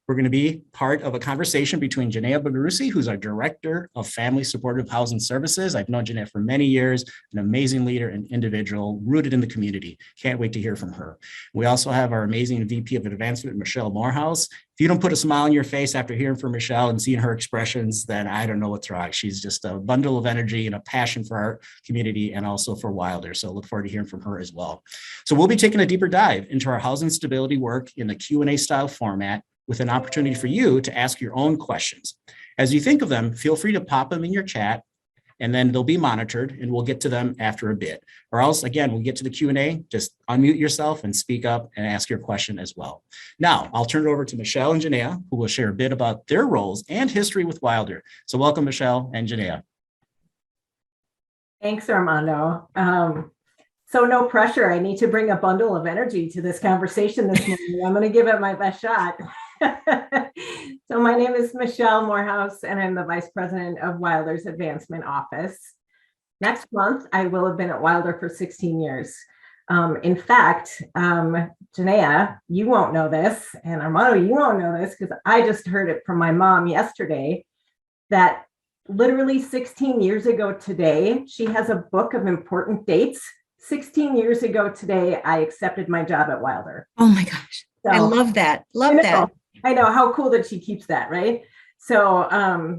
We're going to be part of a conversation between Janaea Bagarusi, who's our Director of Family Supportive Housing Services. I've known Janaea for many years, an amazing leader and individual rooted in the community. Can't wait to hear from her. We also have our amazing VP of Advancement, Michelle Morehouse. If you don't put a smile on your face after hearing from Michelle and seeing her expressions, then I don't know what's wrong. She's just a bundle of energy and a passion for our community and also for Wilder. So look forward to hearing from her as well. So we'll be taking a deeper dive into our housing stability work in the Q&A style format, with an opportunity for you to ask your own questions. As you think of them, feel free to pop them in your chat, and then they'll be monitored, and we'll get to them after a bit. Or else, again, we'll get to the Q&A, just unmute yourself and speak up and ask your question as well. Now, I'll turn it over to Michelle and Janaea, who will share a bit about their roles and history with Wilder. So welcome, Michelle and Janaea. Thanks, Armando. So no pressure. I need to bring a bundle of energy to this conversation this morning. I'm going to give it my best shot. So my name is Michelle Morehouse, and I'm the Vice President of Wilder's Advancement Office. Next month, I will have been at Wilder for 16 years. In fact, Janaea, you won't know this, and Armando, you won't know this, because I just heard it from my mom yesterday, that literally 16 years ago today, she has a book of important dates. 16 years ago today, I accepted my job at Wilder. Oh my gosh. So, I love that. I know how cool that she keeps that, right? So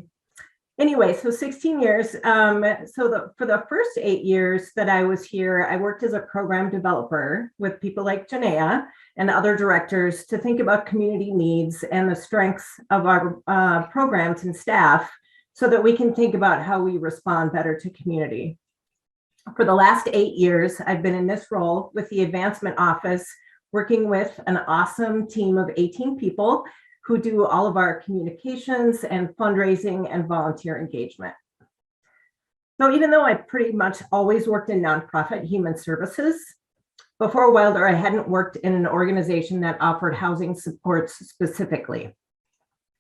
anyway, so 16 years. For the first 8 years that I was here, I worked as a program developer with people like Janaea and other directors to think about community needs and the strengths of our programs and staff so that we can think about how we respond better to community. For the last 8 years, I've been in this role with the Advancement Office, working with an awesome team of 18 people who do all of our communications and fundraising and volunteer engagement. So even though I pretty much always worked in nonprofit human services, before Wilder, I hadn't worked in an organization that offered housing supports specifically.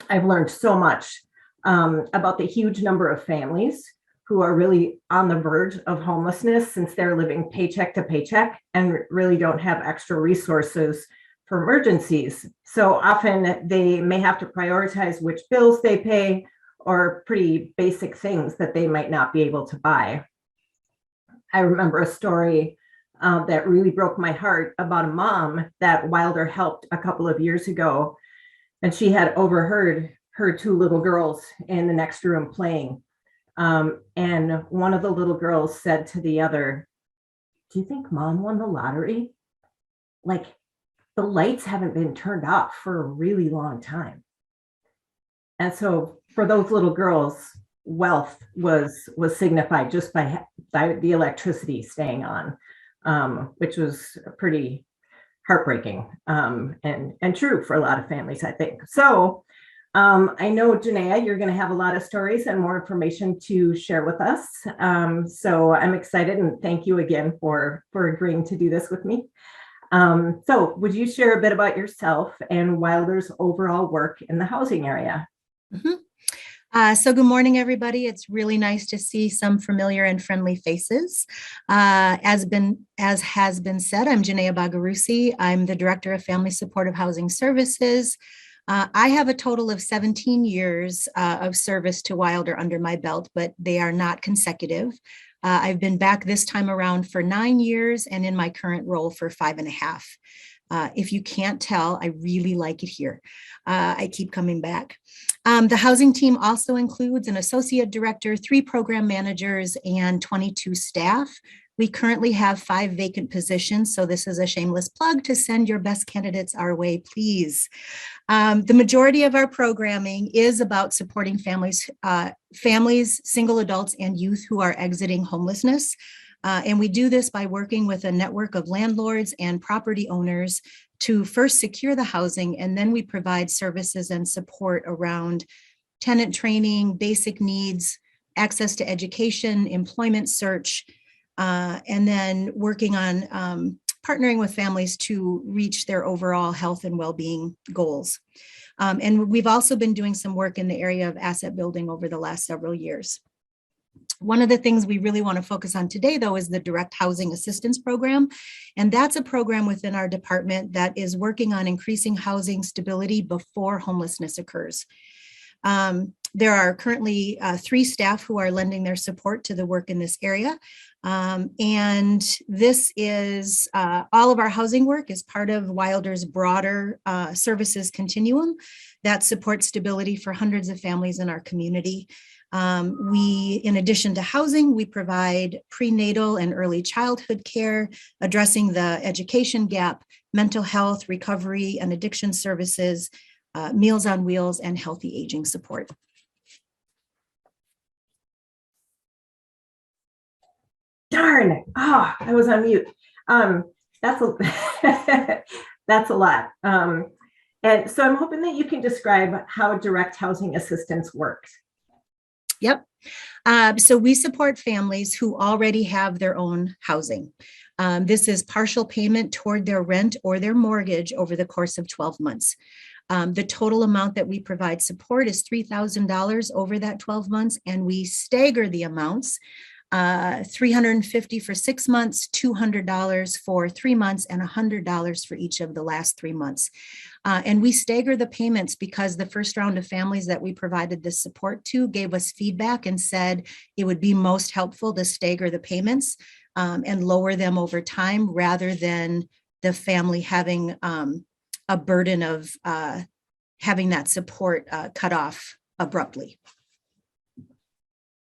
I've learned so much about the huge number of families who are really on the verge of homelessness since they're living paycheck to paycheck and really don't have extra resources for emergencies. So often they may have to prioritize which bills they pay or pretty basic things that they might not be able to buy. I remember a story that really broke my heart about a mom that Wilder helped a couple of years ago, and she had overheard her 2 little girls in the next room playing. And one of the little girls said to the other, "Do you think mom won the lottery? Like, the lights haven't been turned off for a really long time." And so for those little girls, wealth was signified just by the electricity staying on, which was pretty heartbreaking and true for a lot of families, I think. So I know, Janaea, you're going to have a lot of stories and more information to share with us. So I'm excited, and thank you again for agreeing to do this with me. So would you share a bit about yourself and Wilder's overall work in the housing area? Mm-hmm. So good morning, everybody. It's really nice to see some familiar and friendly faces. As has been said, I'm Janaea Bagarusi. I'm the Director of Family Supportive Housing Services. I have a total of 17 years of service to Wilder under my belt, but they are not consecutive. I've been back this time around for 9 years and in my current role for 5.5. If you can't tell, I really like it here. I keep coming back. The housing team also includes an associate director, 3 program managers, and 22 staff. We currently have 5 vacant positions, so this is a shameless plug to send your best candidates our way, please. The majority of our programming is about supporting families, single adults, and youth who are exiting homelessness. And we do this by working with a network of landlords and property owners to first secure the housing, and then we provide services and support around tenant training, basic needs, access to education, employment search, and then working on partnering with families to reach their overall health and well-being goals. And we've also been doing some work in the area of asset building over the last several years. One of the things we really want to focus on today, though, is the Direct Housing Assistance Program. And that's a program within our department that is working on increasing housing stability before homelessness occurs. There are currently 3 staff who are lending their support to the work in this area. And this is all of our housing work is part of Wilder's broader services continuum that supports stability for hundreds of families in our community. In addition to housing, we provide prenatal and early childhood care, addressing the education gap, mental health, recovery, and addiction services, Meals on Wheels, and healthy aging support. Darn, I was on mute. That's a, that's a lot. And so I'm hoping that you can describe how direct housing assistance works. Yep. So we support families who already have their own housing. This is partial payment toward their rent or their mortgage over the course of 12 months. The total amount that we provide support is $3,000 over that 12 months, and we stagger the amounts, $350 for 6 months, $200 for 3 months, and $100 for each of the last 3 months. And we stagger the payments because the first round of families that we provided this support to gave us feedback and said it would be most helpful to stagger the payments and lower them over time rather than the family having a burden of having that support cut off abruptly.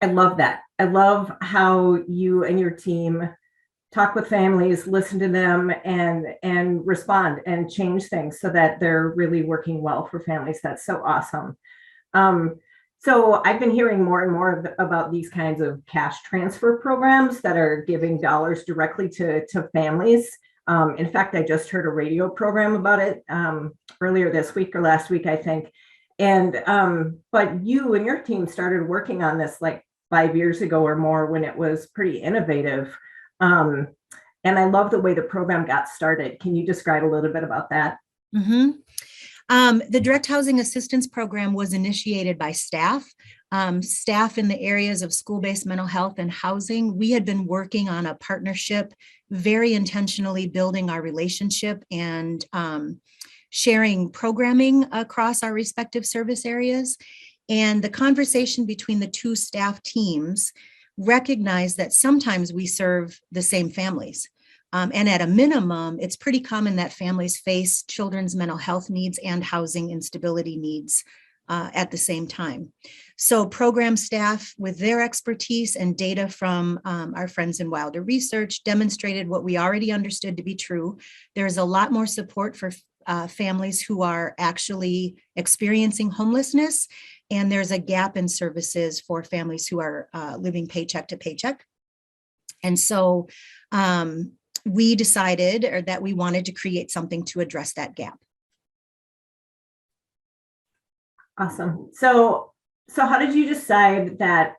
I love that. I love how you and your team talk with families, listen to them, and respond and change things so that they're really working well for families. That's so awesome. So I've been hearing more and more about these kinds of cash transfer programs that are giving dollars directly to families. In fact, I just heard a radio program about it earlier this week or last week, I think. And but you and your team started working on this like 5 years ago or more when it was pretty innovative. And I love the way the program got started. Can you describe a little bit about that? Mm-hmm. The Direct Housing Assistance Program was initiated by staff in the areas of school-based mental health and housing. We had been working on a partnership, very intentionally building our relationship and sharing programming across our respective service areas. And the conversation between the 2 staff teams recognized that sometimes we serve the same families. And at a minimum, it's pretty common that families face children's mental health needs and housing instability needs at the same time. So program staff with their expertise and data from our friends in Wilder Research demonstrated what we already understood to be true. There's a lot more support for families who are actually experiencing homelessness, and there's a gap in services for families who are living paycheck to paycheck. And so we decided that we wanted to create something to address that gap. Awesome. So how did you decide that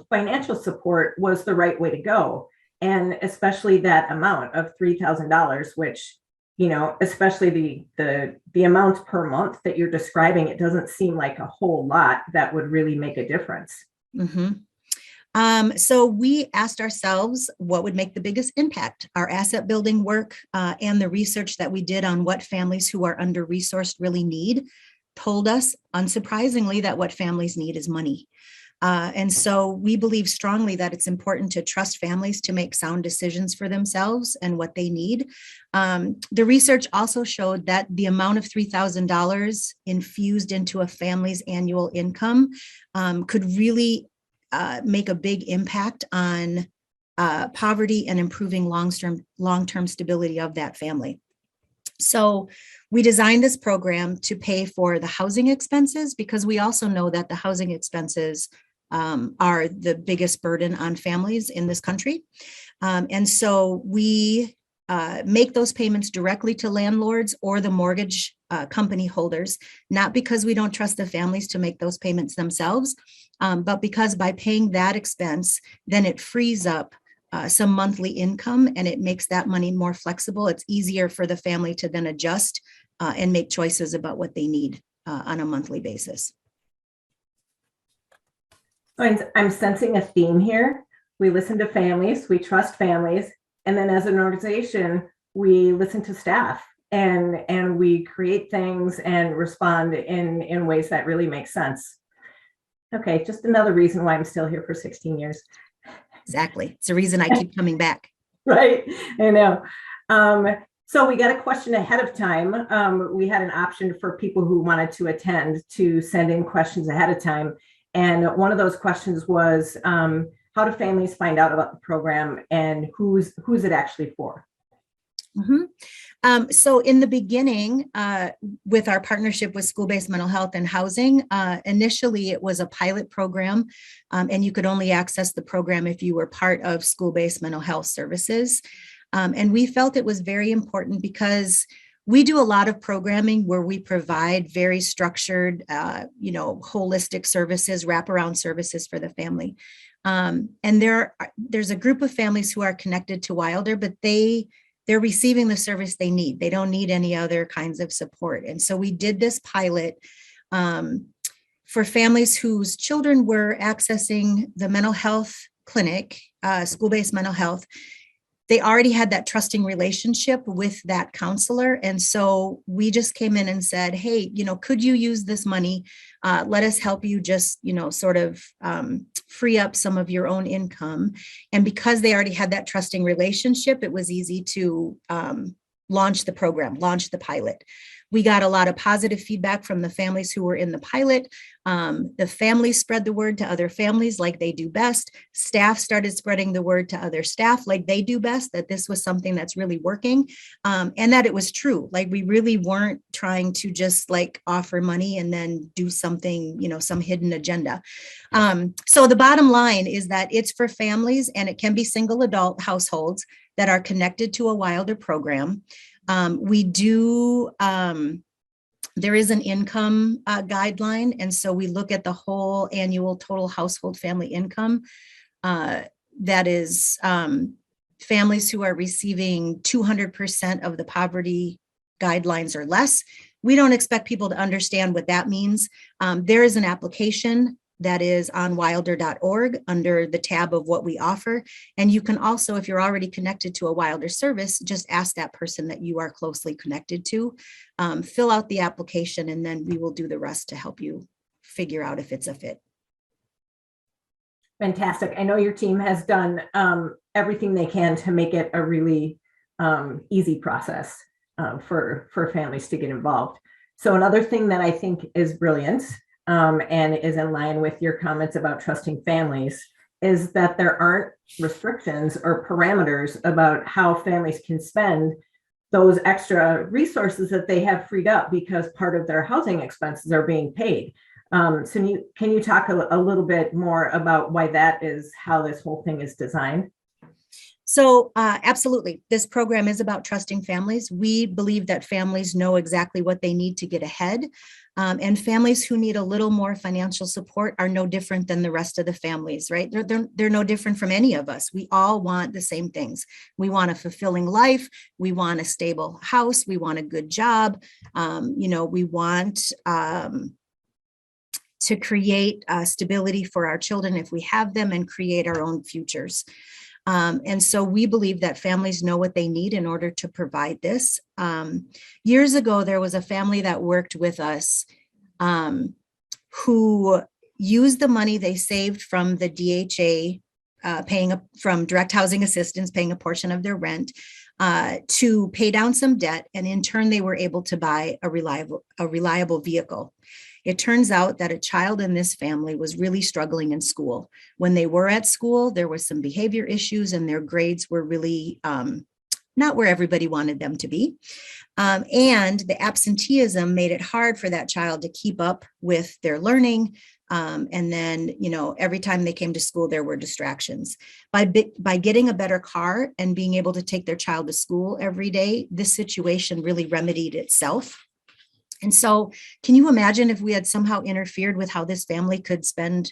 financial support was the right way to go? And especially that amount of $3,000, which, you know, especially the amount per month that you're describing, it doesn't seem like a whole lot that would really make a difference. Mm-hmm. So we asked ourselves what would make the biggest impact. Our asset building work and the research that we did on what families who are under-resourced really need told us, unsurprisingly, that what families need is money. And so we believe strongly that it's important to trust families to make sound decisions for themselves and what they need. The research also showed that the amount of $3,000 infused into a family's annual income could really make a big impact on poverty and improving long-term stability of that family. So we designed this program to pay for the housing expenses because we also know that the housing expenses are the biggest burden on families in this country. And so we make those payments directly to landlords or the mortgage company holders, not because we don't trust the families to make those payments themselves, but because by paying that expense, then it frees up some monthly income and it makes that money more flexible. It's easier for the family to then adjust and make choices about what they need on a monthly basis. So I'm sensing a theme here. We listen to families, we trust families, and then as an organization, we listen to staff and we create things and respond in ways that really make sense. Okay, just another reason why I'm still here for 16 years. Exactly. It's the reason I keep coming back. Right, I know. So we got a question ahead of time. We had an option for people who wanted to attend to send in questions ahead of time. And one of those questions was, how do families find out about the program and who's it actually for? So in the beginning, with our partnership with school-based mental health and housing, initially it was a pilot program, and you could only access the program if you were part of school-based mental health services. And we felt it was very important because we do a lot of programming where we provide very structured, holistic services, wraparound services for the family. And there's a group of families who are connected to Wilder, but they're receiving the service they need. They don't need any other kinds of support. And so we did this pilot for families whose children were accessing the mental health clinic, school-based mental health. They already had that trusting relationship with that counselor. And so we just came in and said, hey, could you use this money? Let us help you just, sort of free up some of your own income. And because they already had that trusting relationship, it was easy to launch the program, launch the pilot. We got a lot of positive feedback from the families who were in the pilot. The families spread the word to other families like they do best. Staff started spreading the word to other staff like they do best, that this was something that's really working, and that it was true. Like we really weren't trying to just like offer money and then do something, some hidden agenda. So the bottom line is that it's for families, and it can be single adult households that are connected to a Wilder program. There is an income guideline. And so we look at the whole annual total household family income. That is families who are receiving 200% of the poverty guidelines or less. We don't expect people to understand what that means. There is an application that is on wilder.org under the tab of what we offer. And you can also, if you're already connected to a Wilder service, just ask that person that you are closely connected to, fill out the application, and then we will do the rest to help you figure out if it's a fit. Fantastic. I know your team has done everything they can to make it a really easy process for families to get involved. So another thing that I think is brilliant and is in line with your comments about trusting families is that there aren't restrictions or parameters about how families can spend those extra resources that they have freed up because part of their housing expenses are being paid. So can you talk a little bit more about why that is, how this whole thing is designed? So absolutely. This program is about trusting families. We believe that families know exactly what they need to get ahead. And families who need a little more financial support are no different than the rest of the families, right? They're no different from any of us. We all want the same things. We want a fulfilling life. We want a stable house. We want a good job. We want to create stability for our children if we have them, and create our own futures. And so we believe that families know what they need in order to provide this. Years ago, there was a family that worked with us who used the money they saved from the DHA, from direct housing assistance, paying a portion of their rent, to pay down some debt. And in turn, they were able to buy a reliable vehicle. It turns out that a child in this family was really struggling in school. When they were at school, there was some behavior issues, and their grades were really not where everybody wanted them to be. And the absenteeism made it hard for that child to keep up with their learning. And then, every time they came to school, there were distractions. By getting a better car and being able to take their child to school every day, this situation really remedied itself. And so can you imagine if we had somehow interfered with how this family could spend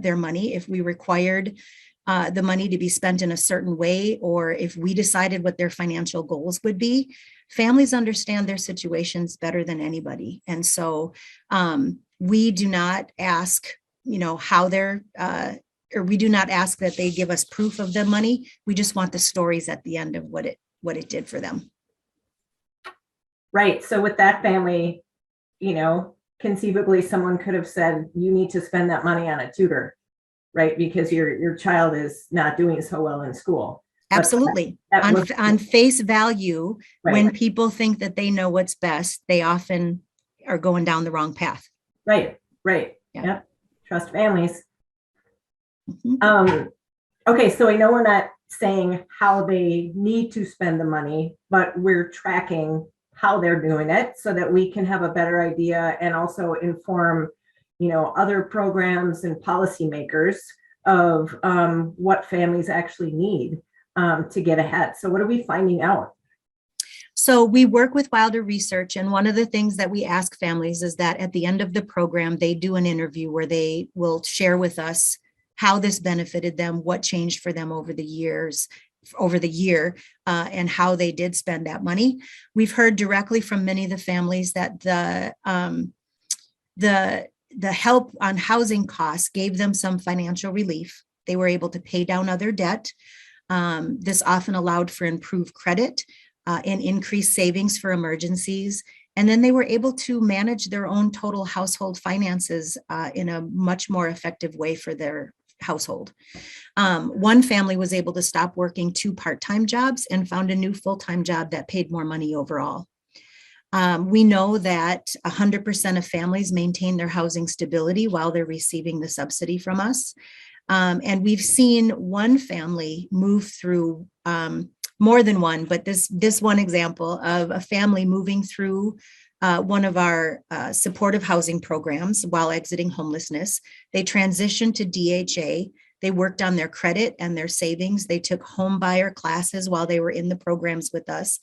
their money, if we required the money to be spent in a certain way, or if we decided what their financial goals would be? Families understand their situations better than anybody. And so we do not ask how they're, or we do not ask that they give us proof of the money. We just want the stories at the end of what it did for them. Right. So with that family, conceivably someone could have said, you need to spend that money on a tutor, right? Because your child is not doing so well in school. Absolutely. On face value, right. When people think that they know what's best, they often are going down the wrong path. Right. Yeah. Yep. Trust families. Mm-hmm. Okay. So I know we're not saying how they need to spend the money, but we're tracking how they're doing it so that we can have a better idea and also inform, other programs and policymakers of what families actually need to get ahead. So what are we finding out? So we work with Wilder Research, and one of the things that we ask families is that at the end of the program, they do an interview where they will share with us how this benefited them, what changed for them over the year, and how they did spend that money. We've heard directly from many of the families that the help on housing costs gave them some financial relief. They were able to pay down other debt. This often allowed for improved credit and increased savings for emergencies. And then they were able to manage their own total household finances in a much more effective way for their household. One family was able to stop working 2 part-time jobs and found a new full-time job that paid more money overall. We know that 100% of families maintain their housing stability while they're receiving the subsidy from us. And we've seen one family move through, more than one, but this one example of a family moving through one of our supportive housing programs while exiting homelessness. They transitioned to DHA. They worked on their credit and their savings. They took home buyer classes while they were in the programs with us.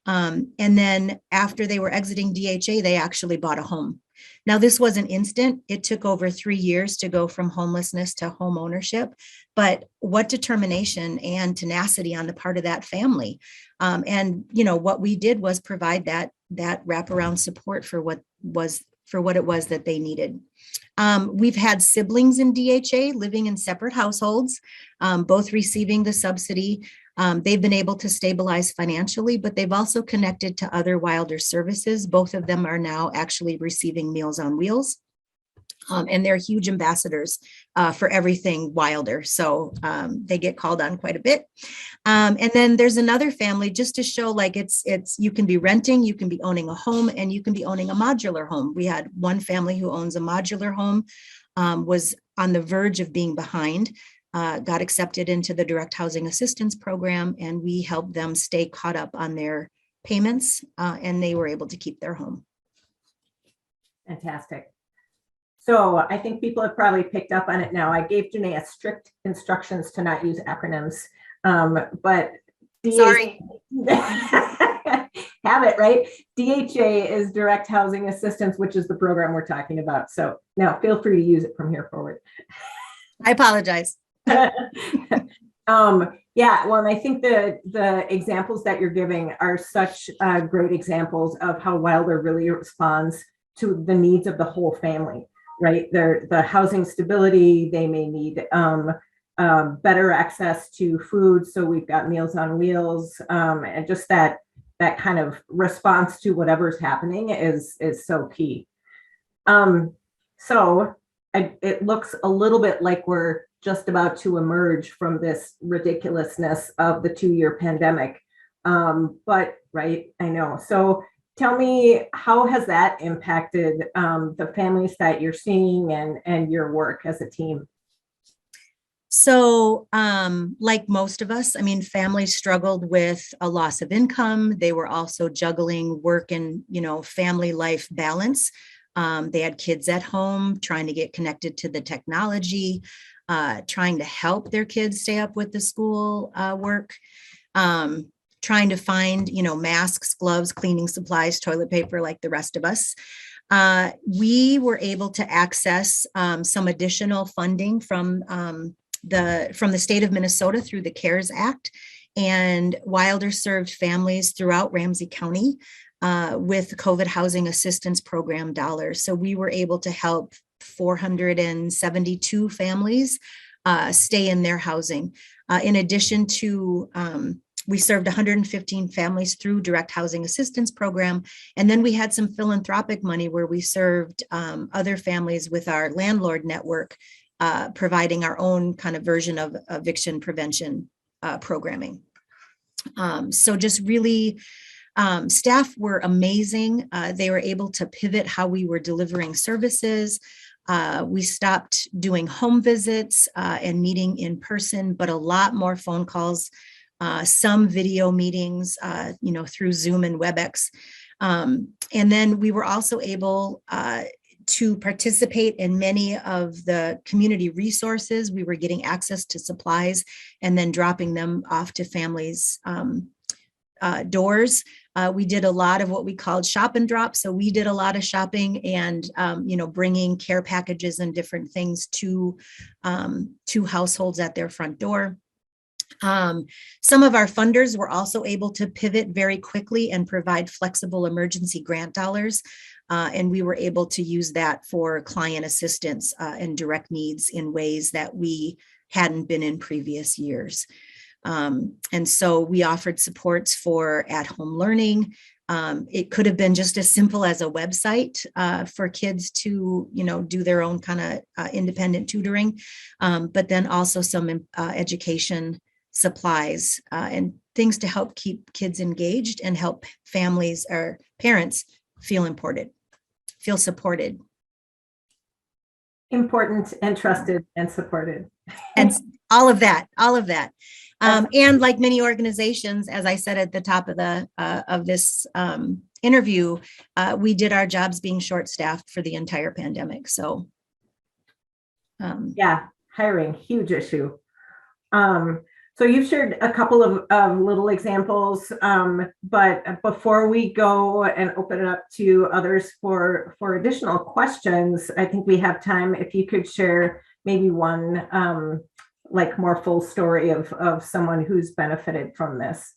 And then after they were exiting DHA, they actually bought a home. Now, this wasn't instant. It took over 3 years to go from homelessness to home ownership. But what determination and tenacity on the part of that family. And what we did was provide that wraparound support for what it was that they needed. We've had siblings in DHA living in separate households, both receiving the subsidy. They've been able to stabilize financially, but they've also connected to other Wilder services. Both of them are now actually receiving Meals on Wheels. And they're huge ambassadors for everything Wilder. So they get called on quite a bit. And then there's another family, just to show like it's you can be renting, you can be owning a home, and you can be owning a modular home. We had one family who owns a modular home, was on the verge of being behind, got accepted into the direct housing assistance program, and we helped them stay caught up on their payments, and they were able to keep their home. Fantastic. So I think people have probably picked up on it now. I gave Janae strict instructions to not use acronyms, but Sorry. Have it, right? DHA is direct housing assistance, which is the program we're talking about. So now feel free to use it from here forward. I apologize. Yeah, well, and I think the examples that you're giving are such great examples of how Wilder really responds to the needs of the whole family. Right, the housing stability, they may need better access to food. So we've got Meals on Wheels, and just that kind of response to whatever's happening is so key. So it looks a little bit like we're just about to emerge from this ridiculousness of the 2-year pandemic. But right, I know. So tell me, how has that impacted the families that you're seeing and your work as a team? So like most of us, I mean, families struggled with a loss of income. They were also juggling work and, family life balance. They had kids at home, trying to get connected to the technology, trying to help their kids stay up with the school work. Trying to find, masks, gloves, cleaning supplies, toilet paper, like the rest of us. We were able to access some additional funding from the state of Minnesota through the CARES Act, and Wilder served families throughout Ramsey County with COVID housing assistance program dollars. So we were able to help 472 families stay in their housing. In addition to, we served 115 families through direct housing assistance program. And then we had some philanthropic money where we served other families with our landlord network, providing our own kind of version of eviction prevention programming. So just really, staff were amazing. They were able to pivot how we were delivering services. We stopped doing home visits and meeting in person, but a lot more phone calls, some video meetings, through Zoom and WebEx. And then we were also able to participate in many of the community resources. We were getting access to supplies and then dropping them off to families' doors. We did a lot of what we called shop and drop. So we did a lot of shopping and, bringing care packages and different things to households at their front door. Some of our funders were also able to pivot very quickly and provide flexible emergency grant dollars. And we were able to use that for client assistance and direct needs in ways that we hadn't been in previous years. And so we offered supports for at-home learning. It could have been just as simple as a website for kids to, do their own kind of independent tutoring, but then also some education supplies and things to help keep kids engaged and help families or parents feel supported. Important and trusted and supported. And all of that. And like many organizations, as I said at the top of this interview, we did our jobs being short-staffed for the entire pandemic. So, hiring, huge issue. So you've shared a couple of little examples, but before we go and open it up to others for additional questions, I think we have time if you could share maybe one more full story of someone who's benefited from this.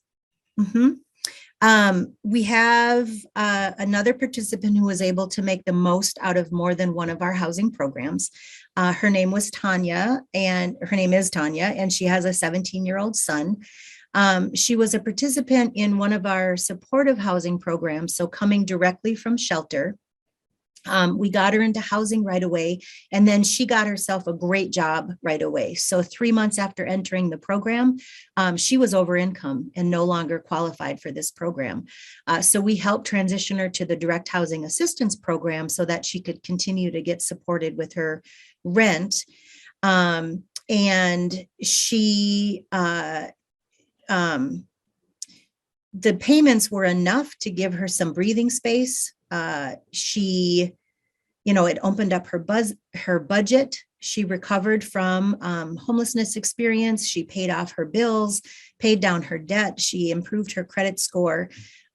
Mm-hmm. We have another participant who was able to make the most out of more than one of our housing programs. Her name was Tanya, and her name is Tanya, and she has a 17-year-old son. She was a participant in one of our supportive housing programs, so coming directly from shelter. We got her into housing right away, and then she got herself a great job right away. So 3 months after entering the program, she was over income and no longer qualified for this program. So we helped transition her to the direct housing assistance program so that she could continue to get supported with her rent. And she, the payments were enough to give her some breathing space. It opened up her budget. She recovered from homelessness experience. She paid off her bills, paid down her debt. She improved her credit score.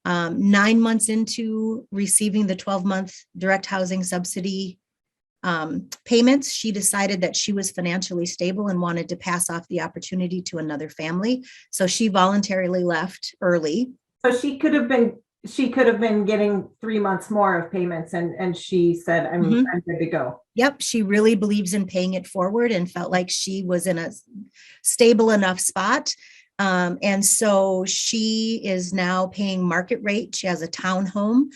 9 months into receiving the 12-month direct housing subsidy payments, she decided that she was financially stable and wanted to pass off the opportunity to another family. So she voluntarily left early. So she could have been getting 3 months more of payments, and she said, I'm good to go. Yep. She really believes in paying it forward and felt like she was in a stable enough spot. And so she is now paying market rate. She has a townhome.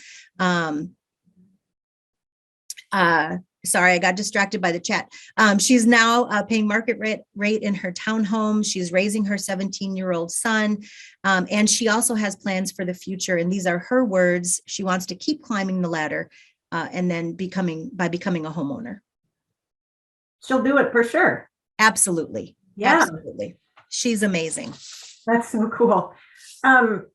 Sorry, I got distracted by the chat. She's now paying market rate in her townhome. She's raising her 17-year-old son. And she also has plans for the future. And these are her words. She wants to keep climbing the ladder and then becoming a homeowner. She'll do it for sure. Absolutely. Yeah. Absolutely. She's amazing. That's so cool.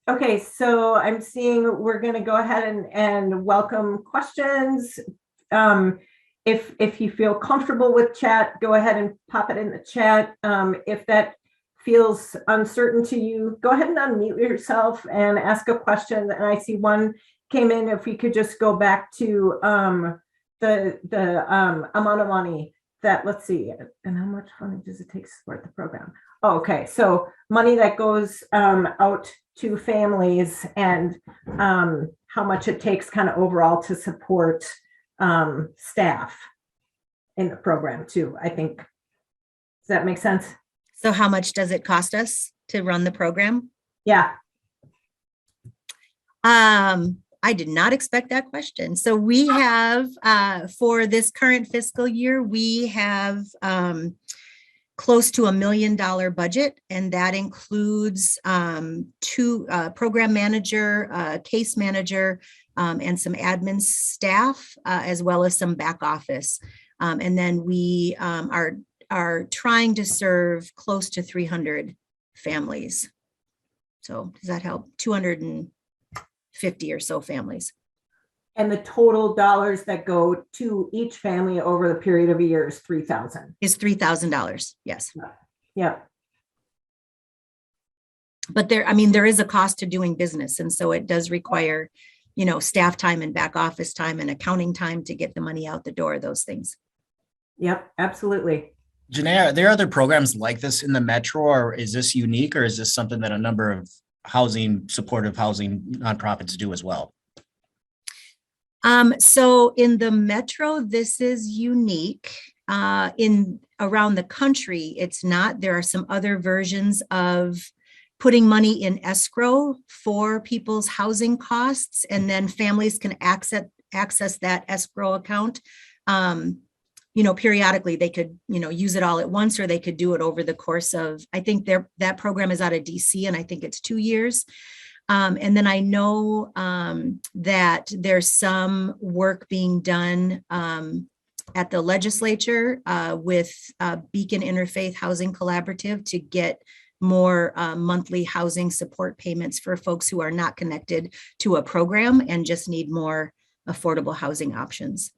Okay, so I'm seeing we're going to go ahead and welcome questions. If you feel comfortable with chat, go ahead and pop it in the chat. If that feels uncertain to you, go ahead and unmute yourself and ask a question. And I see one came in. If we could just go back to the amount of money that, let's see, and how much money does it take to support the program? Oh, okay, so money that goes out to families and how much it takes kind of overall to support staff. in the program too, I think. Does that make sense? So how much does it cost us to run the program? Yeah. I did not expect that question. So we have, for this current fiscal year, we have close to $1 million budget, and that includes two program manager, case manager, and some admin staff, as well as some back office. And then we are trying to serve close to 300 families. So does that help? 250 or so families. And the total dollars that go to each family over the period of a year is $3,000. Is $3,000. Yes. Yeah. But there is a cost to doing business. And so it does require, staff time and back office time and accounting time to get the money out the door, those things. Yep, absolutely. Janae, are there other programs like this in the metro, or is this unique, or is this something that a number of supportive housing nonprofits do as well? So in the metro, this is unique. In around the country, it's not. There are some other versions of putting money in escrow for people's housing costs, and then families can access that escrow account. Periodically they could, use it all at once, or they could do it over the course of, I think that program is out of DC, and I think it's 2 years. And then I know that there's some work being done at the legislature with Beacon Interfaith Housing Collaborative to get more monthly housing support payments for folks who are not connected to a program and just need more affordable housing options.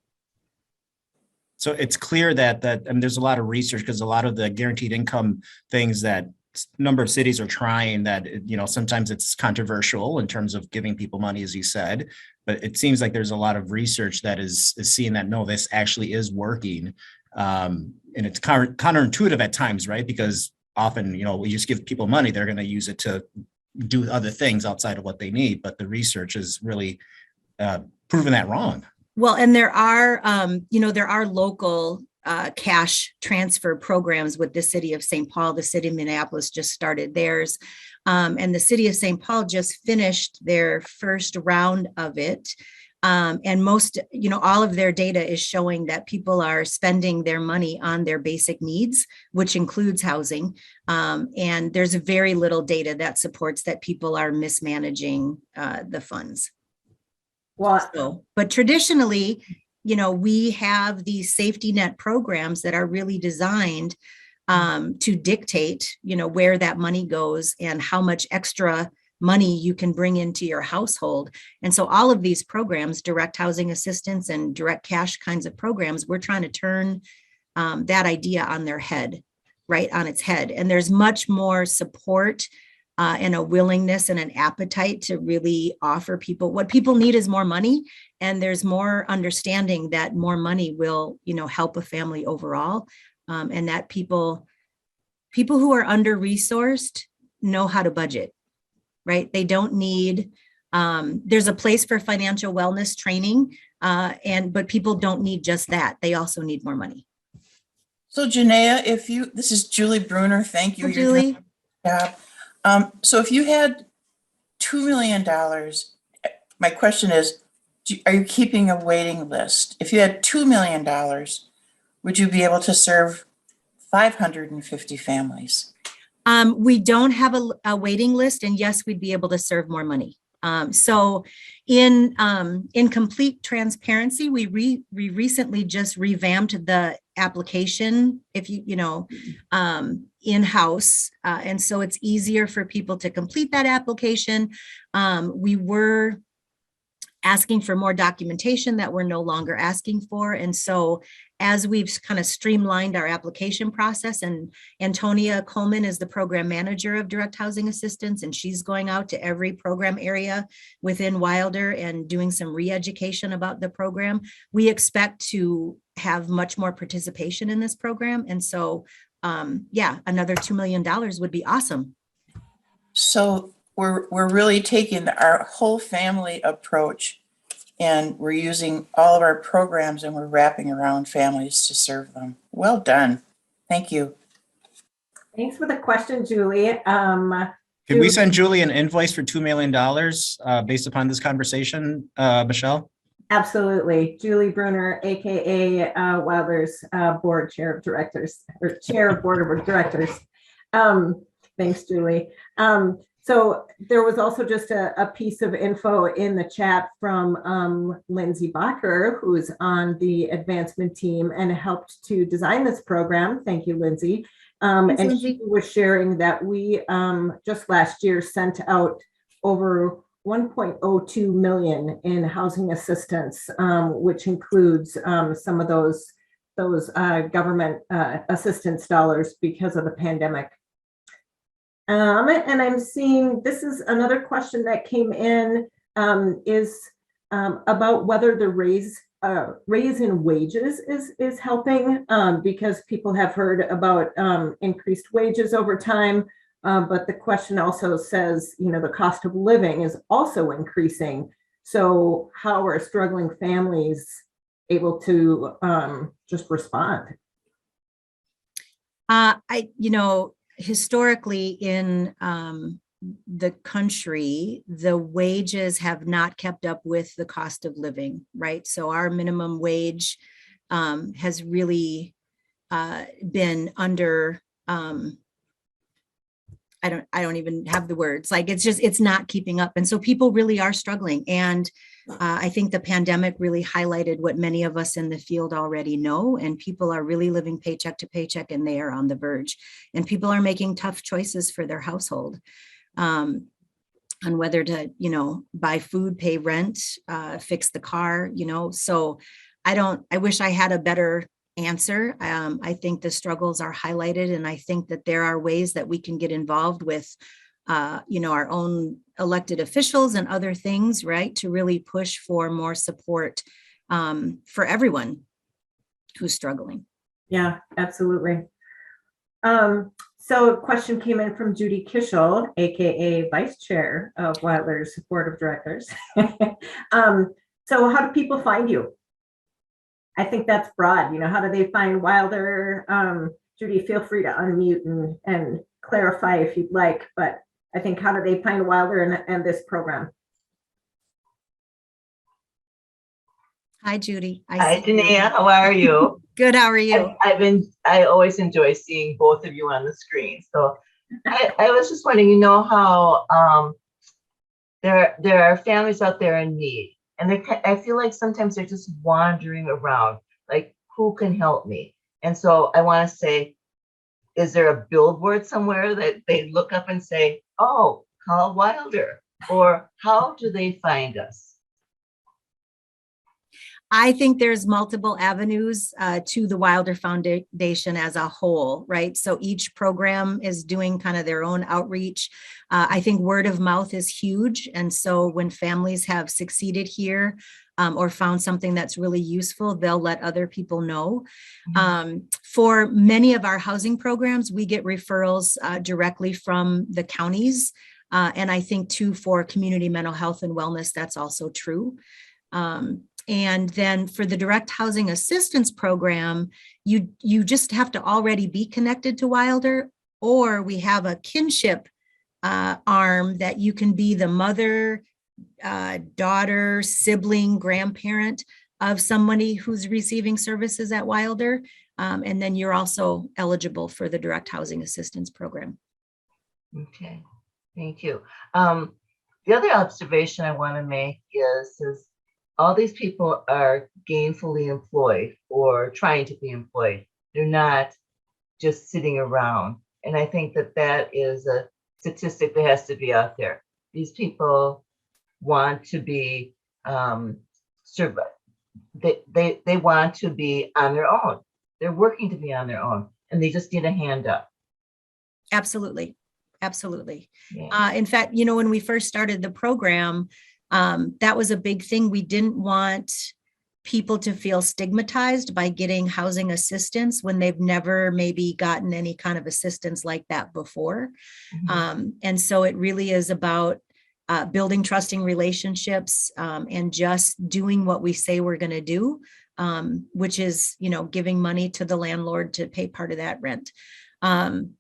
So it's clear that there's a lot of research, because a lot of the guaranteed income things that a number of cities are trying, that, sometimes it's controversial in terms of giving people money, as you said, but it seems like there's a lot of research that is seeing that, no, this actually is working. And it's counterintuitive at times, right? Because often, we just give people money, they're going to use it to do other things outside of what they need. But the research has really proven that wrong. Well, and there are local cash transfer programs with the city of St. Paul. The city of Minneapolis just started theirs. And the city of St. Paul just finished their first round of it. And most, all of their data is showing that people are spending their money on their basic needs, which includes housing. And there's very little data that supports that people are mismanaging the funds. Well, but traditionally, we have these safety net programs that are really designed to dictate, where that money goes and how much extra money you can bring into your household. And so all of these programs, direct housing assistance and direct cash kinds of programs, we're trying to turn that idea on their head, right on its head. And there's much more support and a willingness and an appetite to really offer people what people need is more money. And there's more understanding that more money will, help a family overall. And that people who are under-resourced know how to budget, right? They don't need, there's a place for financial wellness training, but people don't need just that. They also need more money. So Janae, this is Julie Bruner. Thank you. Hi, Julie. So if you had $2 million, my question is, are you keeping a waiting list? If you had $2 million, would you be able to serve 550 families? We don't have a waiting list, and yes, we'd be able to serve more money. So in complete transparency, we recently just revamped the application, in-house. And so it's easier for people to complete that application. We were asking for more documentation that we're no longer asking for. And so as we've kind of streamlined our application process, and Antonia Coleman is the program manager of direct housing assistance, and she's going out to every program area within Wilder and doing some re-education about the program. We expect to have much more participation in this program. And so, another $2 million would be awesome. So we're really taking our whole family approach and we're using all of our programs and we're wrapping around families to serve them. Well done. Thank you. Thanks for the question, Julie. Can we send Julie an invoice for $2 million based upon this conversation, Michelle? Absolutely. Julie Bruner, AKA Wilder's board chair of directors, or chair of board of directors. Thanks, Julie. So there was also just a piece of info in the chat from Lindsay Bacher, who's on the advancement team and helped to design this program. Thank you, Lindsay. And she was sharing that we just last year sent out over 1.02 million in housing assistance, which includes some of those government assistance dollars because of the pandemic. And I'm seeing this is another question that came in is about whether the raise in wages is helping, because people have heard about increased wages over time. But the question also says, the cost of living is also increasing. So how are struggling families able to just respond? Historically in the country, the wages have not kept up with the cost of living, right? So our minimum wage has really been under, I don't even have the words, like it's not keeping up. And so people really are struggling. And I think the pandemic really highlighted what many of us in the field already know, and people are really living paycheck to paycheck and they are on the verge, and people are making tough choices for their household on whether to, buy food, pay rent, fix the car, so I wish I had a better answer. I think the struggles are highlighted, and I think that there are ways that we can get involved with our own elected officials and other things, right, to really push for more support for everyone who's struggling. Yeah, absolutely. So a question came in from Judy Kishel, AKA Vice Chair of Wilder's Board of Directors. So how do people find you? I think that's broad. How do they find Wilder? Judy, feel free to unmute and clarify if you'd like, but I think how do they find Wilder and this program? Hi, Judy. Hi, Janaea. How are you? Good. How are you? I always enjoy seeing both of you on the screen. So I was just wondering, how there are families out there in need, and I feel like sometimes they're just wandering around, like, who can help me? And so I want to say, is there a billboard somewhere that they look up and say, oh, call Wilder? Or how do they find us? I think there's multiple avenues to the Wilder Foundation as a whole, right? So each program is doing kind of their own outreach. I think word of mouth is huge. And so when families have succeeded here or found something that's really useful, they'll let other people know. Mm-hmm. For many of our housing programs, we get referrals directly from the counties. And I think too, for community mental health and wellness, that's also true. And then for the direct housing assistance program, you just have to already be connected to Wilder, or we have a kinship arm that you can be the mother, daughter, sibling, grandparent of somebody who's receiving services at Wilder. And then you're also eligible for the direct housing assistance program. Okay, thank you. The other observation I want to make is all these people are gainfully employed or trying to be employed. They're not just sitting around. And I think that is a statistic that has to be out there. These people want to be they want to be on their own. They're working to be on their own, and they just need a hand up. Absolutely. Absolutely. Yeah. In fact, when we first started the program, that was a big thing. We didn't want people to feel stigmatized by getting housing assistance when they've never maybe gotten any kind of assistance like that before. Mm-hmm. And so it really is about building trusting relationships, and just doing what we say we're going to do, which is, giving money to the landlord to pay part of that rent. And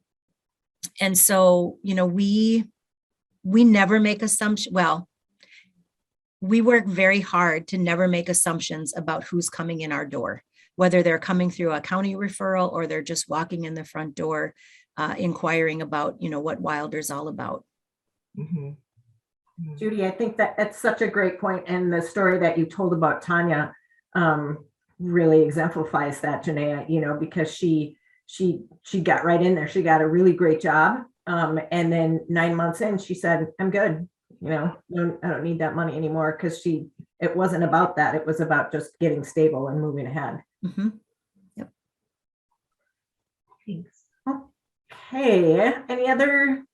so, we never make assumptions. Well, we work very hard to never make assumptions about who's coming in our door, whether they're coming through a county referral or they're just walking in the front door, inquiring about, what Wilder's all about. Mhm. Judy, I think that that's such a great point, and the story that you told about Tanya really exemplifies that, Janaea. Because she got right in there. She got a really great job, and then 9 months in, she said, "I'm good. I don't need that money anymore," because it wasn't about that. It was about just getting stable and moving ahead. Mhm. Yep. Thanks. Okay. Any other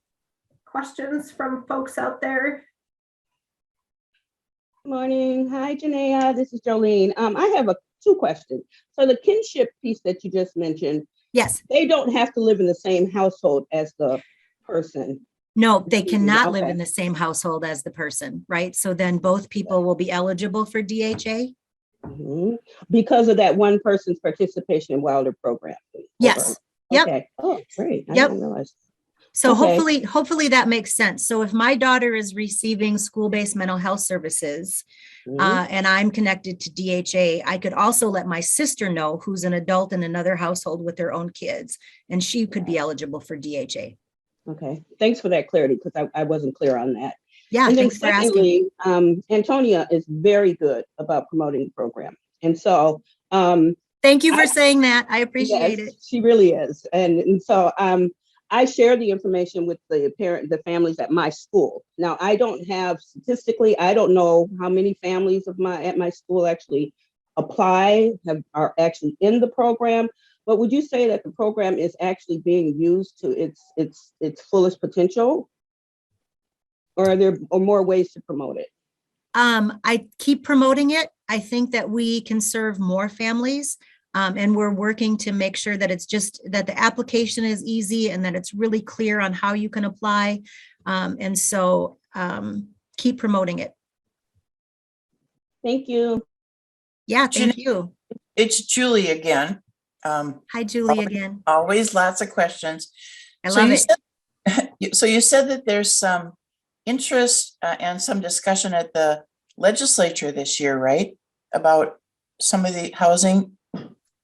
questions from folks out there? Morning. Hi, Janaea. This is Jolene. I have two questions. So the kinship piece that you just mentioned, Yes. they don't have to live in the same household as the person. No, they cannot live Okay. in the same household as the person, right? So then both people will be eligible for DHA. Mhm. Because of that one person's participation in Wilder program. Yes. Yep. Okay. Oh, great. I Yep. didn't realize. So Okay. hopefully that makes sense. So if my daughter is receiving school-based mental health services, Mhm. and I'm connected to DHA, I could also let my sister know, who's an adult in another household with their own kids, and she could be eligible for DHA. Okay. Thanks for that clarity, because I wasn't clear on that. Yeah, And then thanks for asking. secondly, Antonia is very good about promoting the program. And so, Thank you for I- saying that. I appreciate yes, it. she really is. And so I share the information with the families at my school. Now, I don't have statistically, I don't know how many families at my school actually apply, are actually in the program. But would you say that the program is actually being used to its fullest potential? Or are there more ways to promote it? I keep promoting it. I think that we can serve more families. And we're working to make sure that that the application is easy and that it's really clear on how you can apply. And so keep promoting it. Thank you. Yeah, thank you. It's Julie again. Hi, Julie again. Always lots of questions. I love it. So you said that there's some interest and some discussion at the legislature this year, right? About some of the housing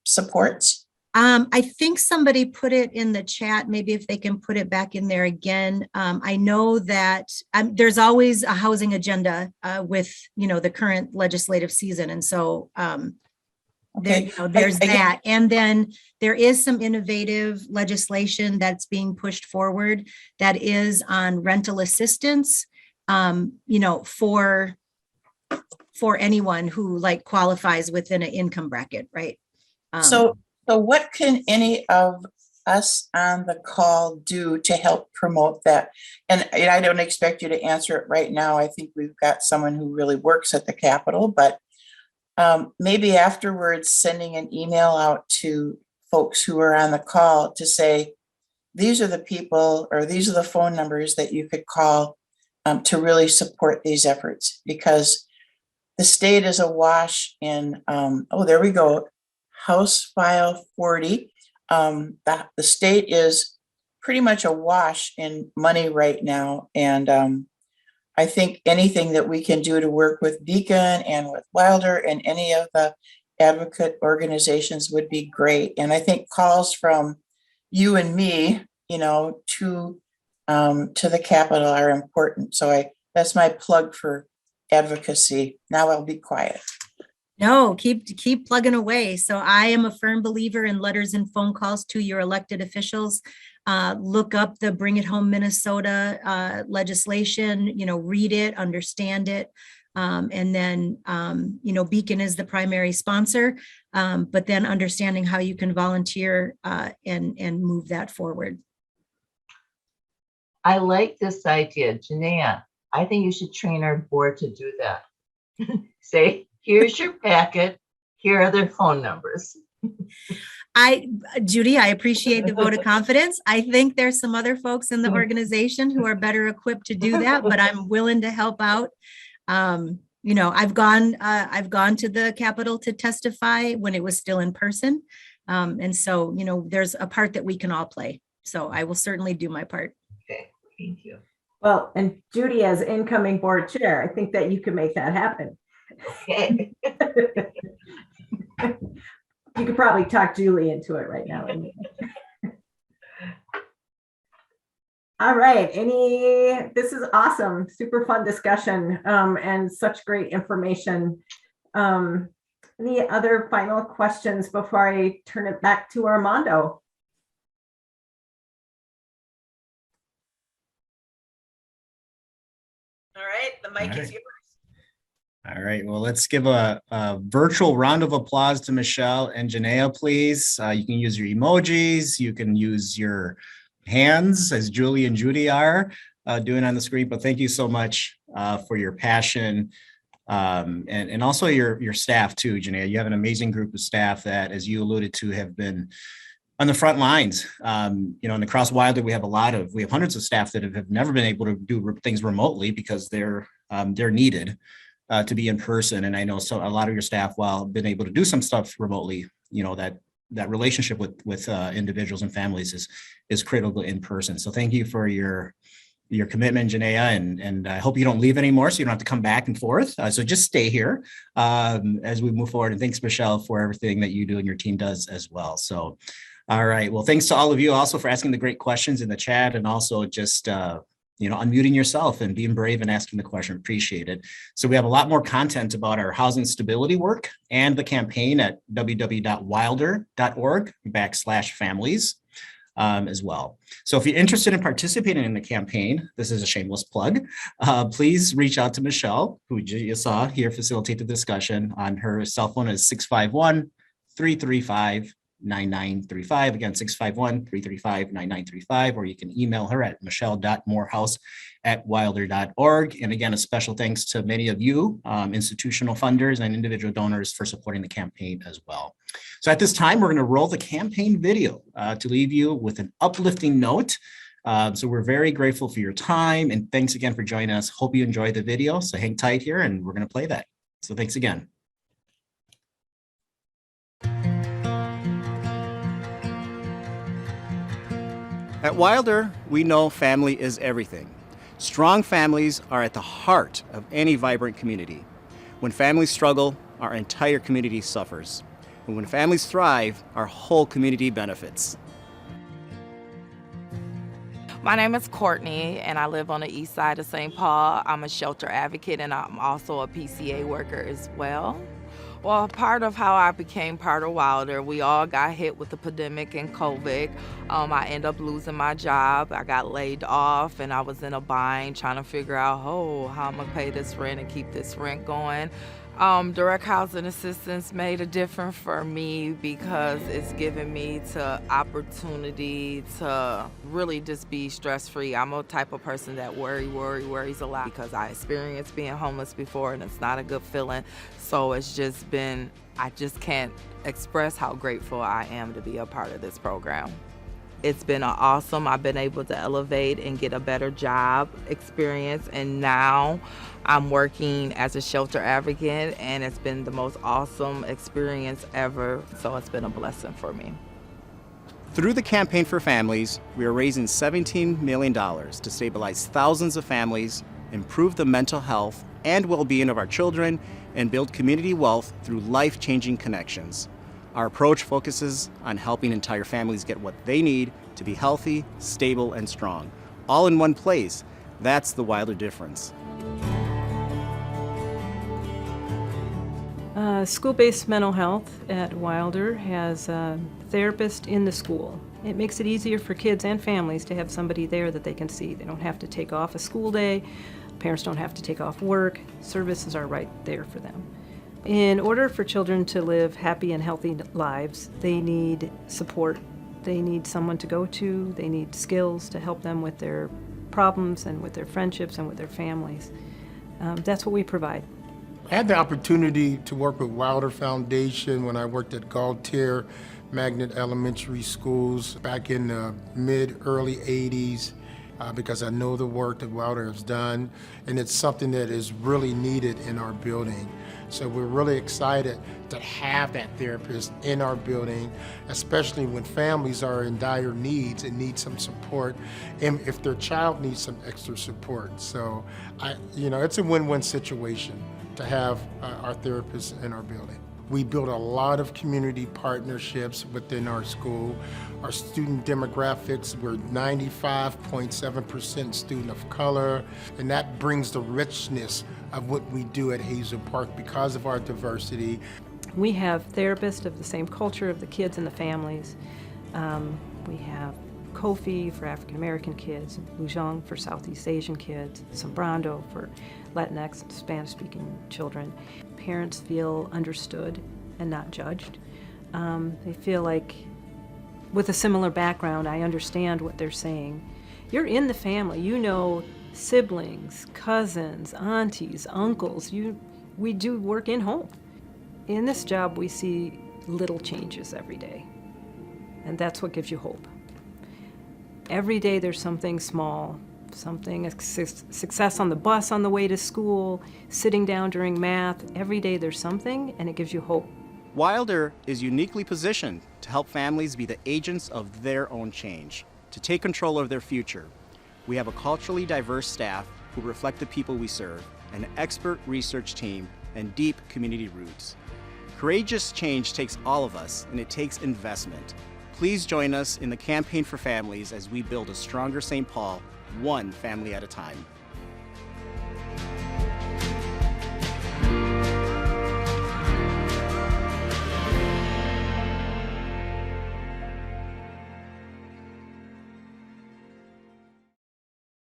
supports. I think somebody put it in the chat, maybe if they can put it back in there again. I know that there's always a housing agenda with, the current legislative season. And so Okay. there's that. And then there is some innovative legislation that's being pushed forward that is on rental assistance, for anyone who qualifies within an income bracket, right? So what can any of us on the call do to help promote that? And I don't expect you to answer it right now. I think we've got someone who really works at the Capitol, but maybe afterwards sending an email out to folks who are on the call to say, these are the people or these are the phone numbers that you could call to really support these efforts, because the state is awash in, there we go, House File 40. The state is pretty much awash in money right now. And I think anything that we can do to work with Beacon and with Wilder and any of the advocate organizations would be great. And I think calls from you and me, to the Capitol are important. So that's my plug for advocacy. Now I'll be quiet. No, keep plugging away. So I am a firm believer in letters and phone calls to your elected officials. Look up the Bring It Home Minnesota legislation, read it, understand it. And then, Beacon is the primary sponsor, but then understanding how you can volunteer and move that forward. I like this idea, Janaea. I think you should train our board to do that. Say, here's your packet. Here are their phone numbers. Judy, I appreciate the vote of confidence. I think there's some other folks in the organization who are better equipped to do that, but I'm willing to help out. I've gone to the Capitol to testify when it was still in person. And so, there's a part that we can all play. So I will certainly do my part. Okay, thank you. Well, and Judy, as incoming board chair, I think that you can make that happen. Okay. You could probably talk Julie into it right now. All right, this is awesome, super fun discussion, and such great information. Any other final questions before I turn it back to Armando? All right, the mic is yours. All right, well, let's give a virtual round of applause to Michelle and Janaea, please. You can use your emojis, you can use your hands as Julie and Judy are doing on the screen, but thank you so much for your passion and also your staff too, Janaea. You have an amazing group of staff that, as you alluded to, have been on the front lines. In the Cross Wilder, we have hundreds of staff that have never been able to do things remotely because they're needed to be in person. And I know a lot of your staff, while been able to do some stuff remotely, that relationship with individuals and families is critical in person. So thank you for your commitment, Janaea, and I hope you don't leave anymore, so you don't have to come back and forth. So just stay here as we move forward. And thanks, Michelle, for everything that you do and your team does as well. So, all right. Well, thanks to all of you also for asking the great questions in the chat, and also just unmuting yourself and being brave and asking the question. Appreciate it. So we have a lot more content about our housing stability work and the campaign at www.wilder.org/families as well. So if you're interested in participating in the campaign, this is a shameless plug, please reach out to Michelle, who you saw here facilitate the discussion. On her cell phone is 651-335-9935. Again, 651-335-9935, or you can email her at michelle.morehouse@wilder.org. And again, a special thanks to many of you, institutional funders and individual donors, for supporting the campaign as well. So at this time, we're going to roll the campaign video to leave you with an uplifting note. So we're very grateful for your time, and thanks again for joining us. Hope you enjoy the video. So hang tight here, and we're going to play that. So thanks again. At Wilder, we know family is everything. Strong families are at the heart of any vibrant community. When families struggle, our entire community suffers. And when families thrive, our whole community benefits. My name is Courtney, and I live on the east side of St. Paul. I'm a shelter advocate, and I'm also a PCA worker as well. Well, part of how I became part of Wilder, we all got hit with the pandemic and COVID. I ended up losing my job. I got laid off, and I was in a bind trying to figure out, how I'm gonna pay this rent and keep this rent going. Direct housing assistance made a difference for me because it's given me the opportunity to really just be stress-free. I'm a type of person that worries a lot because I experienced being homeless before, and it's not a good feeling. So it's just been, I just can't express how grateful I am to be a part of this program. It's been awesome. I've been able to elevate and get a better job experience, and now I'm working as a shelter advocate, and it's been the most awesome experience ever. So it's been a blessing for me. Through the Campaign for Families, we are raising $17 million to stabilize thousands of families, improve the mental health and well-being of our children, and build community wealth through life-changing connections. Our approach focuses on helping entire families get what they need to be healthy, stable, and strong, all in one place. That's the Wilder difference. School-based mental health at Wilder has a therapist in the school. It makes it easier for kids and families to have somebody there that they can see. They don't have to take off a school day. Parents don't have to take off work. Services are right there for them. In order for children to live happy and healthy lives, they need support. They need someone to go to. They need skills to help them with their problems and with their friendships and with their families. That's what we provide. I had the opportunity to work with Wilder Foundation when I worked at Galtier magnet elementary schools back in the early 80s. Because I know the work that Wilder has done, and it's something that is really needed in our building. So we're really excited to have that therapist in our building, especially when families are in dire needs and need some support, and if their child needs some extra support. So, it's a win-win situation to have our therapists in our building. We built a lot of community partnerships within our school. Our student demographics were 95.7% student of color, and that brings the richness of what we do at Hazel Park because of our diversity. We have therapists of the same culture of the kids and the families. We have Kofi for African American kids, Lujong for Southeast Asian kids, Sombrando for Latinx and Spanish-speaking children. Parents feel understood and not judged. They feel like, with a similar background, I understand what they're saying. You're in the family, you know siblings, cousins, aunties, uncles. We do work in home. In this job, we see little changes every day, and that's what gives you hope. Every day there's something small, something, a success on the bus on the way to school, sitting down during math. Every day there's something, and it gives you hope. Wilder is uniquely positioned to help families be the agents of their own change, to take control of their future. We have a culturally diverse staff who reflect the people we serve, an expert research team, and deep community roots. Courageous change takes all of us, and it takes investment. Please join us in the campaign for families as we build a stronger St. Paul, one family at a time.